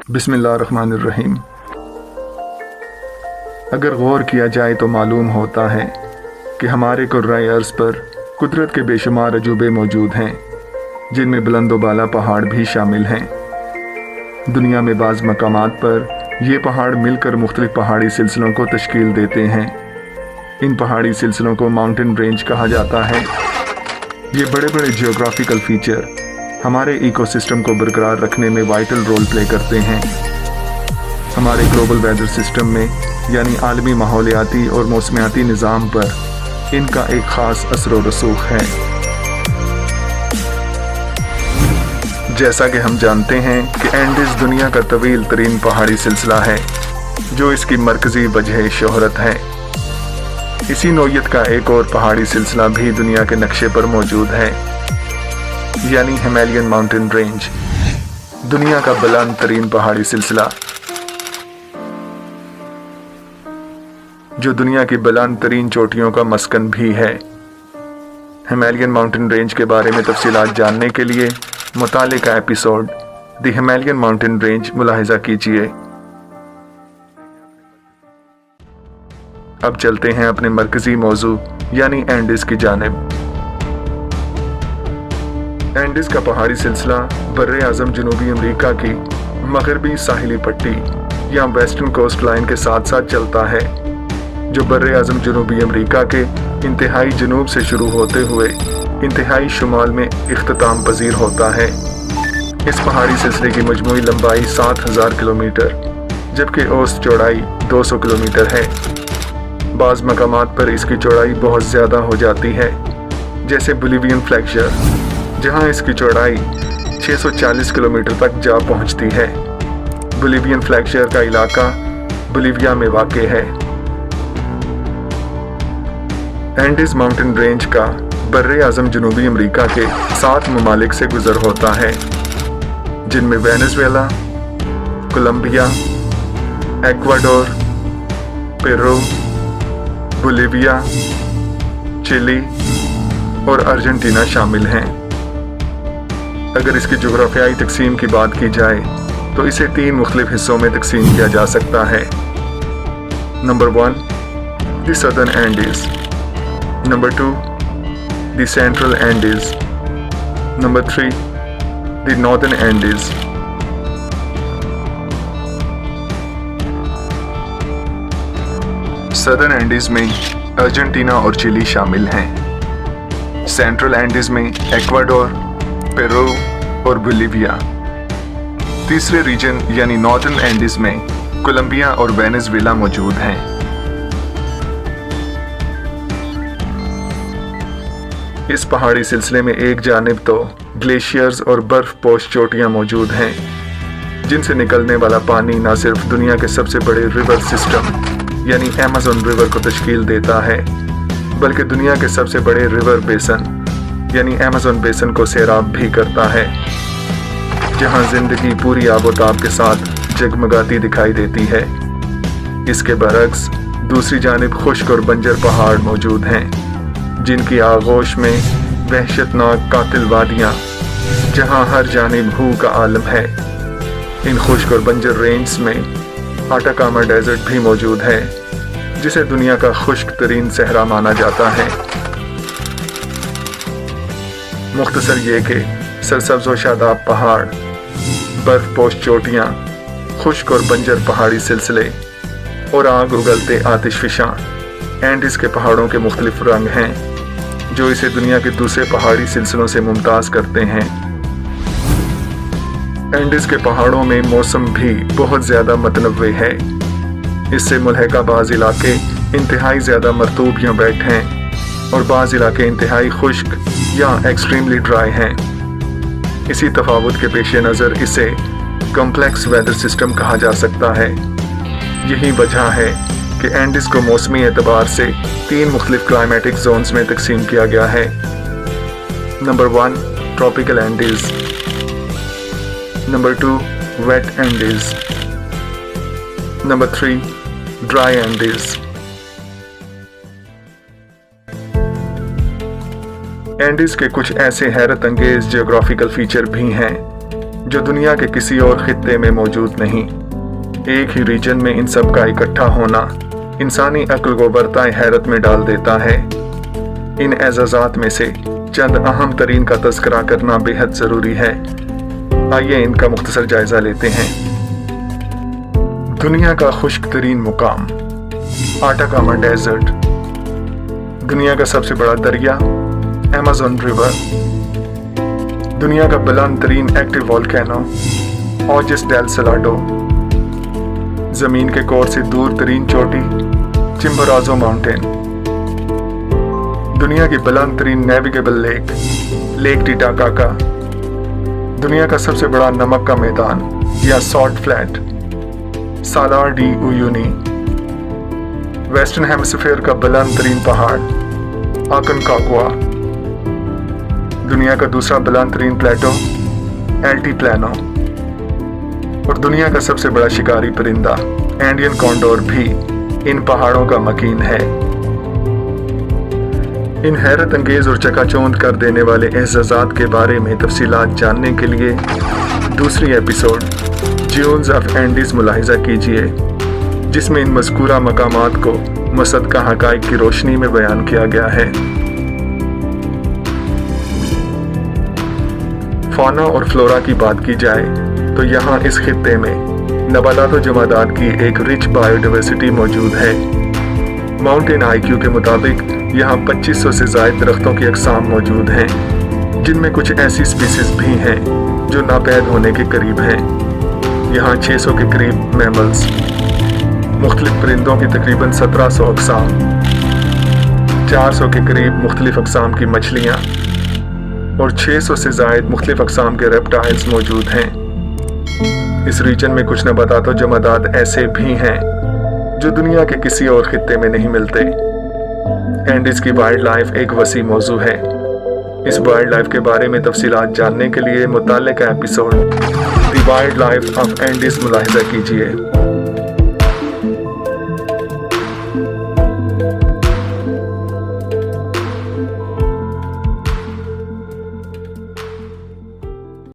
बिस्मिल्लाहिर्रहमानिर्रहीम। अगर गौर किया जाए तो मालूम होता है कि हमारे कुर्राए अर्ज़ पर कुदरत के बेशुमार अजूबे मौजूद हैं, जिनमें बुलंद व बाला पहाड़ भी शामिल हैं। दुनिया में बाज़ मकामात पर ये पहाड़ मिलकर मुख्तलिफ पहाड़ी सिलसिलों को तश्कील देते हैं। इन पहाड़ी सिलसिलों को माउंटेन रेंज कहा जाता है। ये बड़े बड़े जियोग्राफिकल फ़ीचर हमारे इकोसिस्टम को बरकरार रखने में वाइटल रोल प्ले करते हैं। हमारे ग्लोबल वेदर सिस्टम में यानी आलमी माहौलियाती और मौसमियाती निज़ाम पर इनका एक ख़ास असर व रसूख है। जैसा कि हम जानते हैं कि एंडीज़ दुनिया का तवील तरीन पहाड़ी सिलसिला है, जो इसकी मरकज़ी वजह शोहरत है। इसी नौयत का एक और पहाड़ी सिलसिला भी दुनिया के नक्शे पर मौजूद है, यानी हिमालयन माउंटेन रेंज, दुनिया का बुलंद तरीन पहाड़ी सिलसिला, जो दुनिया की बुलंद तरीन चोटियों का मस्कन भी है। हिमालयन माउंटेन रेंज के बारे में तफसीलात जानने के लिए मुतालिका episode the Himalayan mountain range मुलाहिजा कीजिए। अब चलते हैं अपने मरकजी मौजू यानी एंडीज़ की जानिब। एंडीज़ का पहाड़ी सिलसिला बर्रे आज़म जनूबी अमेरिका की मगरबी साहिली पट्टी या वेस्टर्न कोस्ट लाइन के साथ साथ चलता है, जो बर्रे आज़म जनूबी अमेरिका के इंतहाई जनूब से शुरू होते हुए इंतहाई शुमाल में इख्तिताम पजीर होता है। इस पहाड़ी सिलसिले की मजमूई लंबाई 7000 किलोमीटर जबकि औसत चौड़ाई 200 किलोमीटर है। बाज़ मकामात पर इसकी चौड़ाई बहुत ज़्यादा हो जाती है, जैसे बोलिवियन फ्लैक्चर, जहां इसकी चौड़ाई 640 किलोमीटर तक जा पहुंचती है। बोलिवियन फ्लैक्चर का इलाका बोलिविया में वाक़ है। एंडीज़ माउंटेन रेंज का बर्रे आज़म जनूबी अमेरिका के 7 ममालिक से गुजर होता है, जिनमें Venezuela, Colombia, Ecuador, Peru, Bolivia, Chile और अर्जेंटीना शामिल हैं। अगर इसकी जोग्राफियाई तकसीम की बात की जाए तो इसे 3 मुख्तलिफ हिस्सों में तकसीम किया जा सकता है। Number 1 the southern Andes, number 2 the central Andes, number 3 the northern Andes. Southern Andes में अर्जेंटीना और चिली शामिल हैं। सेंट्रल एंडीज़ में एक्वाडोर, पेरू और बोलिविया। तीसरे रीजन यानी नॉर्दर्न एंडीज़ में कोलंबिया और वेनेजुएला मौजूद हैं। इस पहाड़ी सिलसिले में एक जानिब तो ग्लेशियर्स और बर्फ पोश चोटियां मौजूद हैं, जिनसे निकलने वाला पानी न सिर्फ दुनिया के सबसे बड़े रिवर सिस्टम यानी अमेज़न रिवर को तश्कील देता है, बल्कि दुनिया के सबसे बड़े रिवर बेसन यानी अमेज़न बेसन को सैराब भी करता है, जहां जिंदगी पूरी आबोताब के साथ जगमगाती दिखाई देती है। इसके बरक्स दूसरी जानिब खुश्क और बंजर पहाड़ मौजूद हैं, जिनकी आगोश में वहशतनाक कातिल वादियाँ, जहां हर जानिब भू का आलम है। इन खुश्क और बंजर रेंज में आटाकामा डेजर्ट भी मौजूद है, जिसे दुनिया का खुश्क तरीन सहरा माना जाता है। मुख्तसर ये कि सरसब्ज़ व शादाब पहाड़, बर्फ पोश चोटियाँ, खुश्क और बंजर पहाड़ी सिलसिले और आग उगलते आतिशफिशां एंडीज़ के पहाड़ों के मुख्तलिफ रंग हैं, जो इसे दुनिया के दूसरे पहाड़ी सिलसिलों से मुमताज़ करते हैं। एंडीज़ के पहाड़ों में मौसम भी बहुत ज़्यादा मतनव्वे है। इससे मुल्हका बाज़ इलाके इंतहाई ज़्यादा मरतूब या वेट हैं और बाज़ इलाके इंतहाई खुश्क या एक्सट्रीमली ड्राई हैं। इसी तफावत के पेश नज़र इसे कॉम्प्लेक्स वेदर सिस्टम कहा जा सकता है। यही वजह है कि एंडीज़ को मौसमी एतबार से 3 मुख्तलिफ क्लाइमेटिक जोन्स में तकसीम किया गया है। Number 1 tropical Andes, number 2 wet Andes, number 3 dry Andes. Andes के कुछ ऐसे हैरत अंगेज जियोग्राफिकल फीचर भी हैं जो दुनिया के किसी और खित्ते में मौजूद नहीं। एक ही रीजन में इन सब का इकट्ठा होना इंसानी अक्ल को बरताए हैरत में डाल देता है। इन एजाज़ात में से चंद अहम तरीन का तज़किरा करना बेहद ज़रूरी है। आइए इनका मुख्तसर जायज़ा लेते हैं। दुनिया का खुश्क तरीन मुकाम आटाकामा डेजर्ट, दुनिया का सबसे बड़ा दरिया अमेज़न रिवर, दुनिया का बुलंद तरीन एक्टिव वोल्केनो ओजिस डेल सलाडो, जमीन के कोर से दूर तरीन चोटी चिम्बोराज़ो माउंटेन, दुनिया की बुलंद तरीन नेविगेबल लेक टिटाकाका, दुनिया का सबसे बड़ा नमक का मैदान या salt flat Salar de Uyuni, western hemisphere का बुलंद तरीन पहाड़ आकनकागुआ, दुनिया का दूसरा बुलंद तरीन प्लेटो एल्टीप्लानो, और दुनिया का सबसे बड़ा शिकारी परिंदा एंडियन कॉन्डोर भी इन पहाड़ों का मकीन है। इन हैरत अंगेज और चकाचौंध कर देने वाले एहसासात के बारे में तफसीलात जानने के लिए दूसरी एपिसोड ड्यून्स ऑफ एंडीज मुलाहिजा कीजिए, जिसमें इन मज़कूरा मकामात को मुसद्दक़ा हक़ाइक़ की रोशनी में बयान किया गया है। फ़ौना और फ्लोरा की बात की जाए तो यहाँ इस खित्ते में नबातात और जमादात की एक रिच बायोडाइवर्सिटी मौजूद है। माउंटेन आईक्यू के मुताबिक यहाँ 2500 से ज़ायद दरख्तों की अक़साम मौजूद हैं, जिनमें कुछ ऐसी स्पीसीज़ भी हैं जो नापैद होने के करीब हैं। यहाँ 600 के करीब मैमल्स, मुख्तलिफ परिंदों की तकरीबन 1700 अक़साम, 400 के करीब मुख्तलिफ अक़साम की मछलियाँ और 600 से ज़ायद मुख्तलिफ अक़साम के रेप्टाइल्स मौजूद हैं। इस रीजन में कुछ नबातात और जमादात ऐसे भी हैं जो दुनिया के किसी और खित्ते में नहीं मिलते। एंडीज़ की वाइल्ड लाइफ एक वसी मौजू है। इस वाइल्ड लाइफ के बारे में तफसीलात जानने के लिए मुताल्लिक़ा episode the wildlife of Andes मुलाहिजा कीजिए।